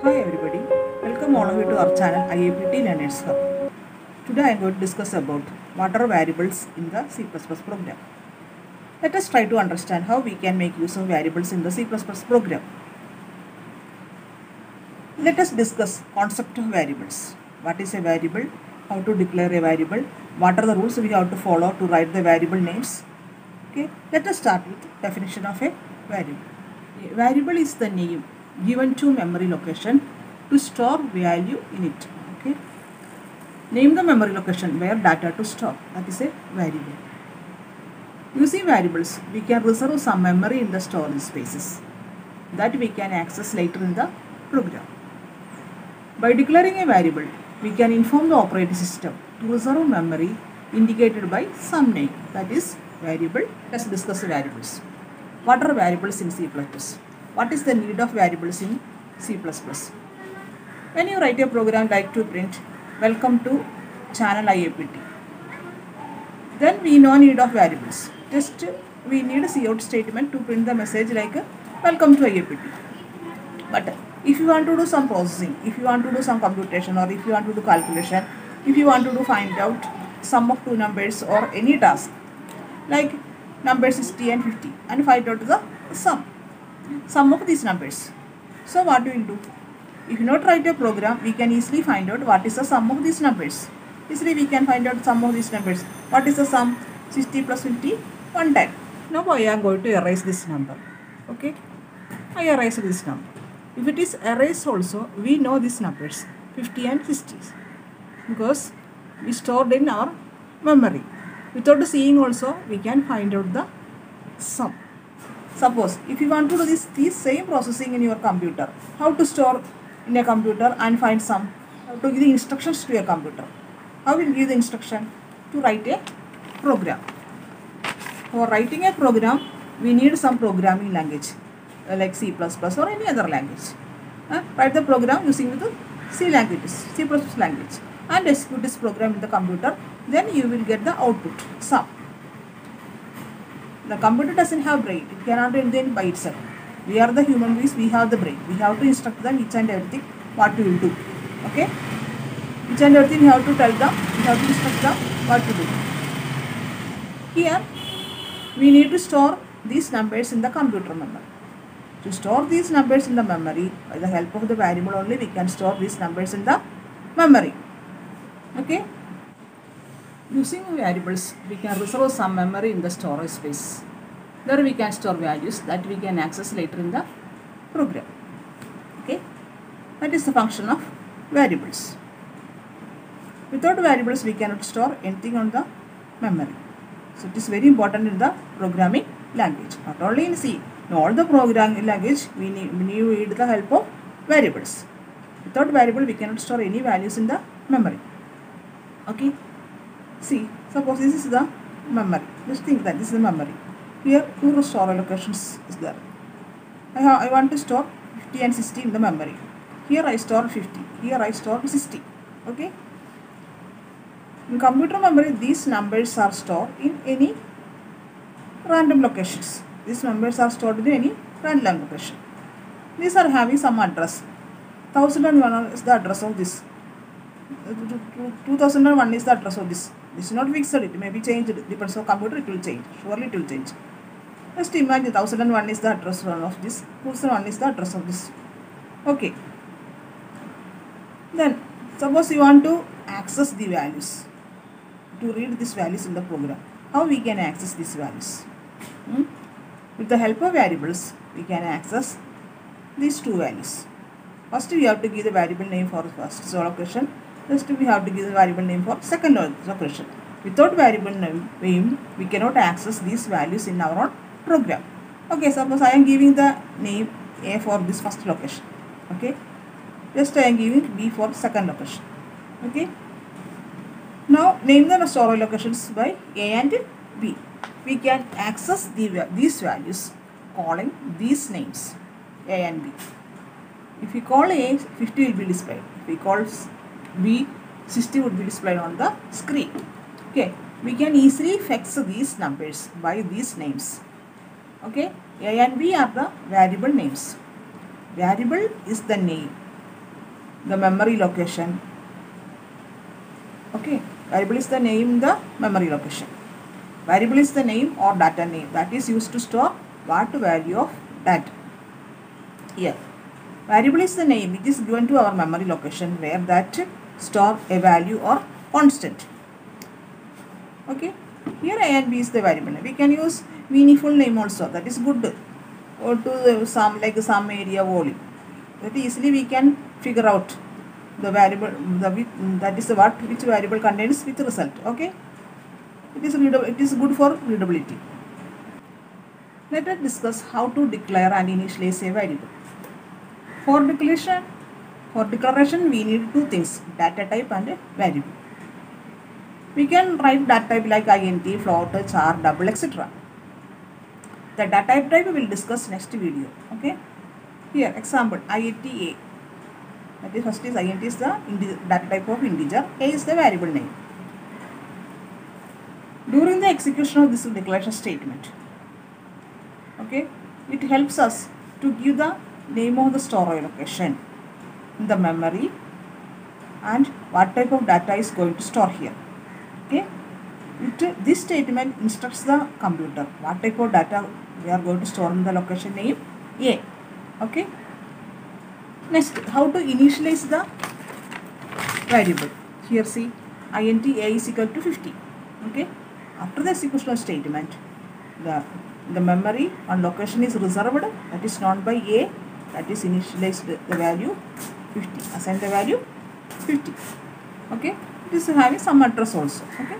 Hi everybody, welcome all of you to our channel IAPT Learners Hub. Today I am going to discuss about what are variables in the C++ program. Let us try to understand how we can make use of variables in the C++ program. Let us discuss concept of variables. What is a variable? How to declare a variable? What are the rules we have to follow to write the variable names? Okay, let us start with definition of a variable. A variable is the name given to memory location to store value in it. Okay, name the memory location where data to store. That is a variable. Using variables, we can reserve some memory in the storage spaces that we can access later in the program. By declaring a variable, we can inform the operating system to reserve memory indicated by some name, that is variable. Let's discuss the variables. What are variables in C++? What is the need of variables in C++? When you write a program like to print welcome to channel IAPT, then we no need of variables. Just we need a cout statement to print the message like welcome to IAPT. But if you want to do some processing, if you want to do some computation, or if you want to do calculation, if you want to find out sum of two numbers or any task like number 60 and 50 and find out the sum of these numbers. So what we will do? If you not write a program, we can easily find out what is the sum of these numbers. Easily we can find out sum of these numbers. What is the sum? 60 plus 50, 110. Now I am going to erase this number. Okay, I erase this number. If it is erased also, we know these numbers 50 and 60 because we stored in our memory. Without seeing also, we can find out the sum. Suppose if you want to do this same processing in your computer, how to store in a computer and find sum? How to give the instructions to your computer? How will you give the instruction? To write a program. For writing a program, we need some programming language like C++ or any other language. Write the program using the C languages, C++ language, and execute this program in the computer. Then you will get the output sum. The computer doesn't have brain. It cannot do anything by itself. We are the human beings. We have the brain. We have to instruct them each and everything what we will do. Okay? Each and everything we have to tell them. We have to instruct them what to do. Here, we need to store these numbers in the computer memory. To store these numbers in the memory, by the help of the variable only, we can store these numbers in the memory. Okay? Using variables, we can reserve some memory in the storage space. There we can store values that we can access later in the program. Okay? That is the function of variables. Without variables, we cannot store anything on the memory. So it is very important in the programming language. Not only in C, in all the programming language, we need the help of variables. Without variable, we cannot store any values in the memory. Okay? See, suppose this is the memory. Just think that this is the memory. Here, two storage locations is there. I want to store 50 and 60 in the memory. Here I store 50. Here I store 60. Okay. In computer memory, these numbers are stored in any random locations. These numbers are stored in any random location. These are having some address. 1001 is the address of this. 2001 is the address of this. This is not fixed, it may be changed, depends on computer, it will change, surely it will change. Just imagine 1001 is the address of this, 2001 is the address of this. Okay. Then, suppose you want to access the values, to read these values in the program. How we can access these values? With the help of variables, we can access these two values. First, we have to give the variable name for first location. Next, we have to give the variable name for second location. Without variable name, we cannot access these values in our own program. Okay, suppose I am giving the name A for this first location. Okay, just I am giving B for second location. Okay. Now, name the storage locations by A and B. We can access these values calling these names A and B. If we call A, 50 will be displayed. If we call B, 60 would be displayed on the screen. Okay, we can easily fix these numbers by these names. Okay, A and B are the variable names. Variable is the name the memory location. Okay, variable is the name in the memory location. Variable is the name or data name that is used to store what value of data. Here, variable is the name. It is given to our memory location where that store a value or constant. Okay, here A and B is the variable name. We can use meaningful name also. That is good. Or to some like some area volume. That easily we can figure out the variable. That is what which variable contains which result. Okay, it is readable. It is good for readability. Let us discuss how to declare and initialize a variable. For declaration, we need two things: data type and a variable. We can write data type like int, float, char, double, etc. The data type we will discuss next video. Okay. Here, example int a. That is first is int is the data type of integer. A is the variable name. During the execution of this declaration statement, okay, it helps us to give the name of the store location in the memory and what type of data is going to store here. Okay, this statement instructs the computer what type of data we are going to store in the location name A. Okay. Next, how to initialize the variable. Here see int A is equal to 50. Okay. After the execution of statement, the memory and location is reserved, that is known by A, that is initialized the value 50, assign the value 50. Okay, it is having some address also. Okay,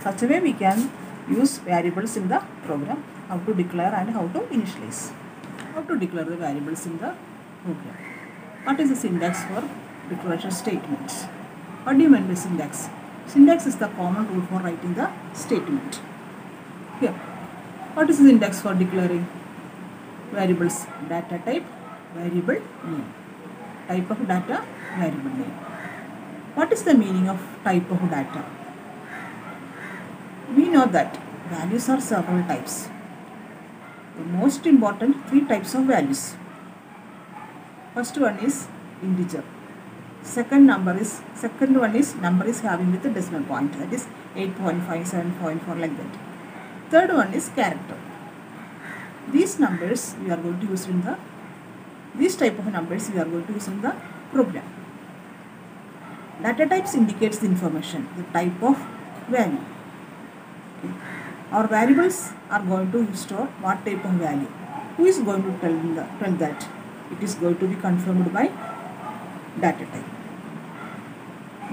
such a way we can use variables in the program, how to declare and how to initialize. How to declare the variables in the program. What is the syntax for declaration statements? What do you mean by syntax? Syntax is the common rule for writing the statement. Here, what is the syntax for declaring variables? Data type, variable name. Type of data, variable name. What is the meaning of type of data? We know that values are several types. The most important 3 types of values. First one is integer. Second one is number is having with a decimal point, that is 8.5, 7.4 like that. Third one is character. These numbers we are going to use in the these type of numbers we are going to use in the program. Data types indicates the information, the type of value. Okay. Our variables are going to store what type of value. Who is going to tell that? It is going to be confirmed by data type.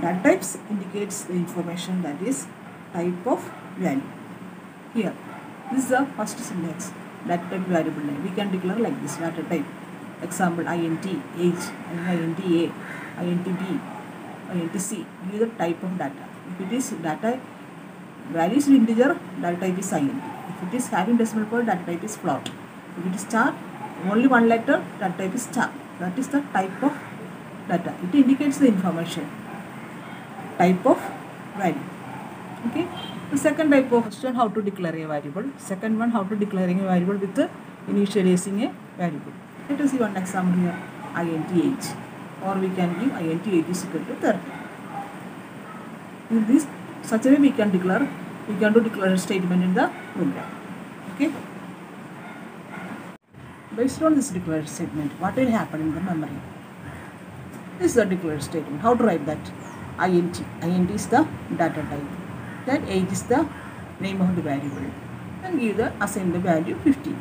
Data types indicates the information, that is type of value. Here, this is the first syntax, data type variable name. We can declare like this, data type. Example int age, int a, int b, int c. Give the type of data. If it is data value is integer, data type is int. If it is having decimal point, data type is float. If it is char, only one letter, data type is char. That is the type of data. It indicates the information, type of value. Okay. The second type of question, how to declare a variable. Second one, how to declaring a variable with initializing a variable. Let us see one example here, int age, or we can give int age is equal to 30. In this such a way we can do declaration statement in the program. Okay. Based on this declaration statement, what will happen in the memory? This is the declaration statement. How to write that? Int is the data type. Then age is the name of the variable. And give the assign the value 50.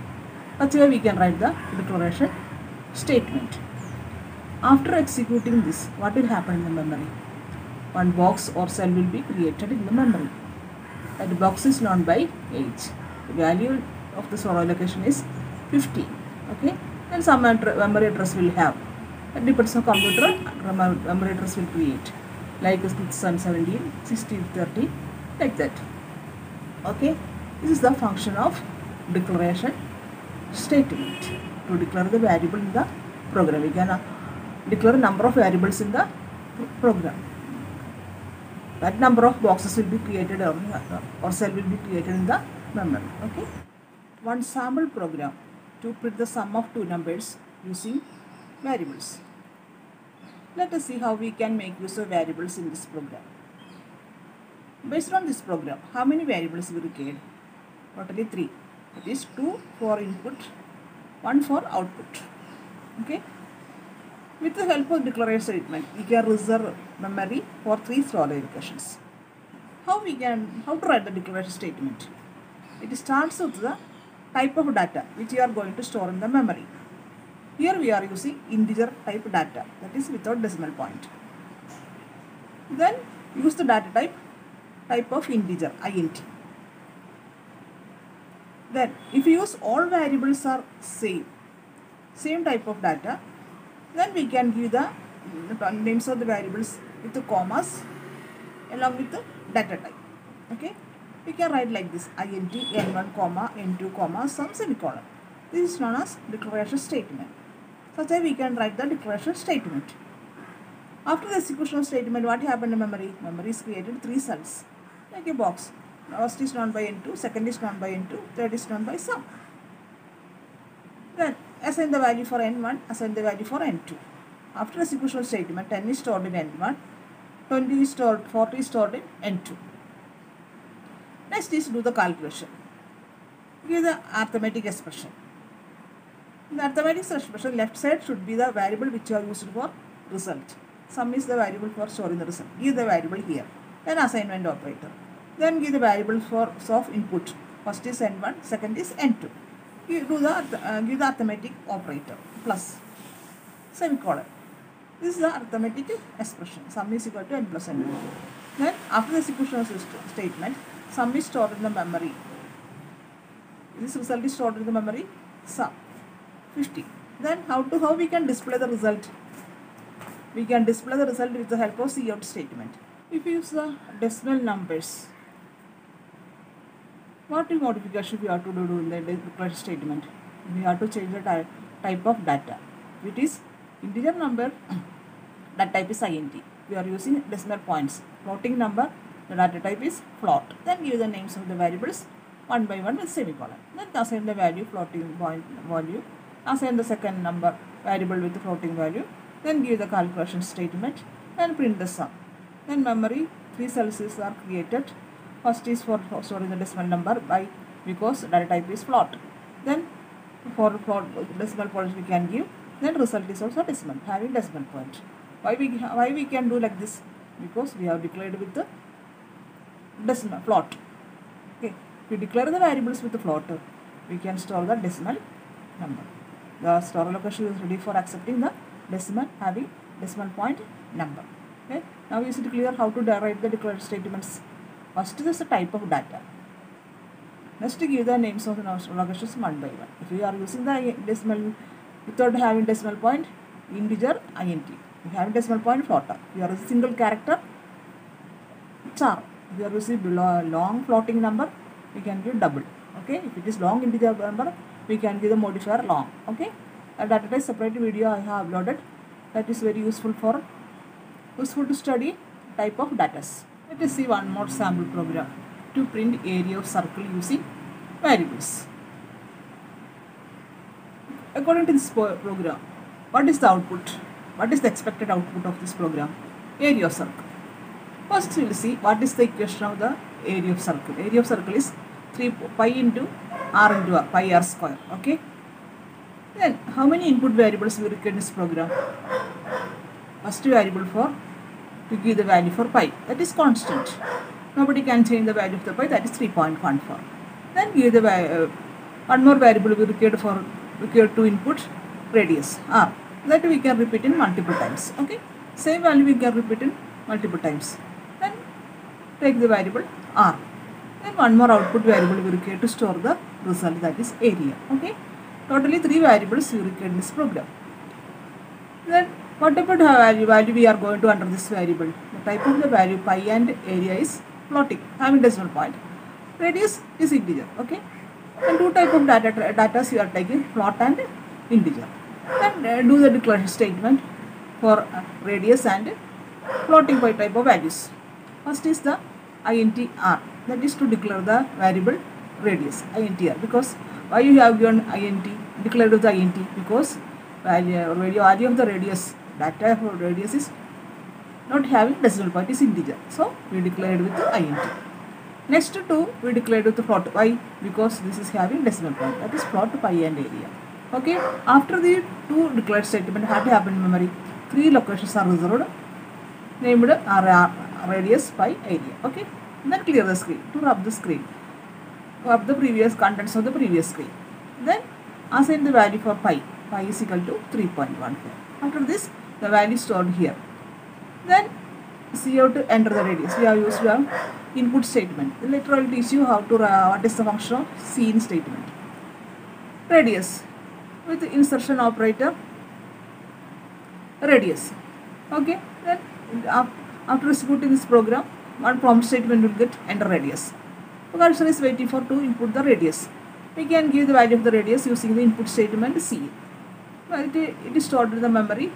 That's why we can write the declaration statement. After executing this, what will happen in the memory? One box or cell will be created in the memory. That box is known by age. The value of the store location is 50. Okay. And some memory address will have. It depends on computer, memory address will create. Like 17, 16, 30, like that. Okay. This is the function of declaration statement. To declare the variable in the program, we can declare a number of variables in the program. That number of boxes will be created or cell will be created in the memory. Okay. One sample program to print the sum of two numbers using variables. Let us see how we can make use of variables in this program. Based on this program, how many variables we required? Totally 3. That is 2 for input, 1 for output. Okay. With the help of declaration statement, we can reserve memory for 3 storage locations. How to write the declaration statement? It starts with the type of data which you are going to store in the memory. Here we are using integer type data, that is without decimal point. Then use the data type of integer, int. Then if you use all variables are same type of data, then we can give the names of the variables with the commas along with the data type. Okay, we can write like this: int n1 comma n2 comma some semicolon. This is known as declaration statement. Such that we can write the declaration statement. After the execution of statement, what happened in memory? Memory is created 3 cells like a box. First is known by n2, second is known by n2, third is known by sum. Then assign the value for n1, assign the value for n2. After execution of statement, 10 is stored in n1, 20 is stored, 40 is stored in n2. Next is do the calculation. Give the arithmetic expression. In the arithmetic expression, left side should be the variable which you are used for result. Sum is the variable for storing the result. Give the variable here. Then assignment operator. Then give the variable for of input. First is n1, second is n2. Give the arithmetic operator plus semicolon. This is the arithmetic expression. Sum is equal to n plus n. Then after the execution of statement, sum is stored in the memory. This result is stored in the memory. Sum 50. Then how we can display the result? We can display the result with the help of cout statement. If you use the decimal numbers, what modification we have to do in the declaration statement? We have to change the type of data. It is integer number, that type is int. We are using decimal points. Floating number, the data type is float. Then give the names of the variables one by one with semicolon. Then assign the value floating point value. Assign the second number variable with the floating value. Then give the calculation statement and print the sum. Then memory 3 cells are created. First is for storing the decimal number because data type is float. Then for decimal points we can give. Then result is also decimal, having decimal point. Why we can do like this? Because we have declared with the decimal float. Okay, if we declare the variables with the float, we can store the decimal number. The store location is ready for accepting the decimal having decimal point number. Okay, now is it clear how to write the declaration statements? First is the type of data. Next, give the names of the locations one by one. If we are using the decimal without having decimal point, integer int. If you have decimal point, floater. If you are using single character, char. If you are using long floating number, we can give double. Okay, if it is long integer number, we can give the modifier long. Okay, a data type separate video I have uploaded. That is very useful to study type of data. Let us see one more sample program to print area of circle using variables. According to this program, what is the output? What is the expected output of this program? Area of circle. First we will see what is the equation of the area of circle. Area of circle is 3 pi into r into r, pi r square. Okay. Then how many input variables we require in this program? First variable to give the value for pi, that is constant. Nobody can change the value of the pi, that is 3.14. Then give the one more variable we required to input radius r, that we can repeat in multiple times. Okay, same value we can repeat in multiple times. Then take the variable r. Then one more output variable we require to store the result, that is area. Okay, totally 3 variables we require in this program. Then what about value we are going to enter this variable? The type of the value pi and area is floating, having decimal point. Radius is integer. Okay, and 2 type of data you are taking, float and integer. Then do the declaration statement for radius and floating point type of values. First is the int r, that is to declare the variable radius int r. Because why you have given int declared with the int? Because value of the radius Data of radius is not having decimal point, is integer. So we declared with int. Next two we declared with float. Why? Because this is having decimal point, that is float pi and area. Okay, after the two declared statement, what happened in memory? Three locations are reserved, named radius, pi, area. Okay, then clear the screen to rub the screen, rub the previous contents of the previous screen. Then assign the value for pi. Pi is equal to 3.14. After this, the value stored here. Then see how to enter the radius. We have used input statement. The later will teach you how to what is the function of scene statement. Radius with the insertion operator. Radius. Okay. Then after executing this program, one prompt statement will get enter radius. The cursor is waiting for to input the radius. We can give the value of the radius using the input statement C. It is stored in the memory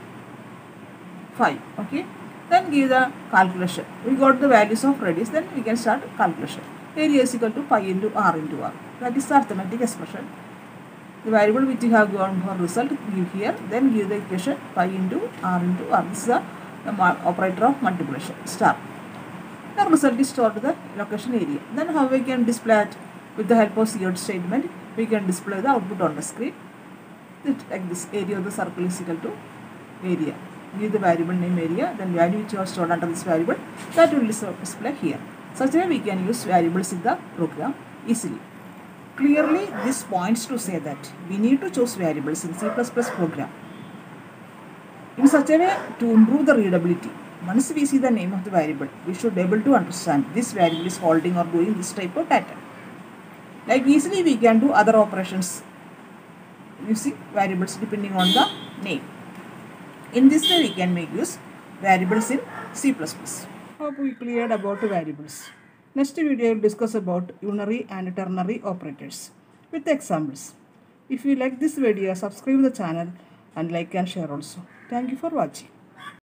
5. Okay. Then give the calculation. We got the values of radius. Then we can start calculation. Area is equal to pi into r into r. That is the arithmetic expression. The variable which you have gone for result give here. Then give the equation pi into r into r. This is the operator of multiplication. Star. The result is stored to the location area. Then how we can display it? With the help of cout statement, we can display the output on the screen. Like this, area of the circle is equal to area. Give the variable name area, then value which you have stored under this variable, that will display here. Such a way we can use variables in the program easily. Clearly, this points to say that we need to choose variables in C++ program in such a way to improve the readability. Once we see the name of the variable, we should be able to understand this variable is holding or doing this type of data. Like easily we can do other operations using variables depending on the name. In this way we can make use variables in C++. Hope we cleared about variables. Next video I will discuss about unary and ternary operators with examples. If you like this video, subscribe the channel and like and share also. Thank you for watching.